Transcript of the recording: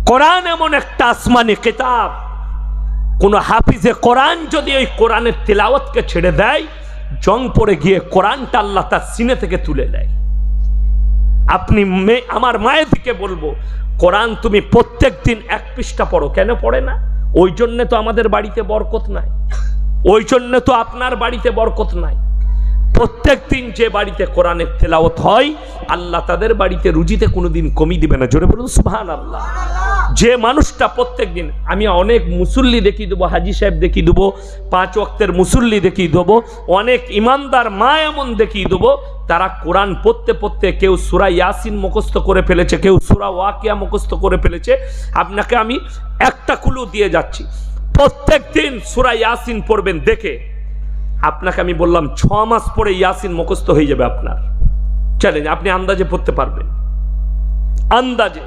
কোরআন এমন একটা আসমানি কিতাব, কোন হাফিজে কোরআন যদি ওই কোরআনের তিলাওয়াতকে ছেড়ে দেয়, জং পড়ে গিয়ে কোরআনটা আল্লাহ তার সিনে থেকে তুলে দেয়। আপনি আমার মায়ের দিকে বলবো, কোরআন তুমি প্রত্যেক দিন 1 পৃষ্ঠা পড়ো। কেন পড়ে না? ওই জন্য তো আমাদের বাড়িতে বরকত নাই, ওই জন্য তো আপনার বাড়িতে বরকত নাই। প্রত্যেক দিন যে বাড়িতে কোরআনের তেলাওয়াত হয়, আল্লাহ তাদের বাড়িতে রুজিতে কোনোদিন কমি দিবে না। জোরে বলুন সুবহানাল্লাহ। যে মানুষটা প্রত্যেক দিন, আমি অনেক মুসল্লি দেখিয়ে দেবো, হাজি সাহেব দেখিয়ে দেবো, 5 ওয়াক্তের মুসল্লি দেখিয়ে দেবো, অনেক ইমানদার মা এমন দেখিয়ে দেবো, তারা কোরআন পড়তে পড়তে কেউ সূরা ইয়াসিন মুখস্থ করে ফেলেছে, কেউ সূরা ওয়াকিয়া মুখস্থ করে ফেলেছে। আপনাকে আমি একটা ক্লু দিয়ে যাচ্ছি, প্রত্যেক দিন সূরা ইয়াসিন পড়বেন, দেখে আপনাকে আমি বললাম 6 মাস পরে ইয়াসিন মুখস্থ হয়ে যাবে আপনার। চ্যালেঞ্জ, আপনি আন্দাজে পড়তে পারবেন, আন্দাজে।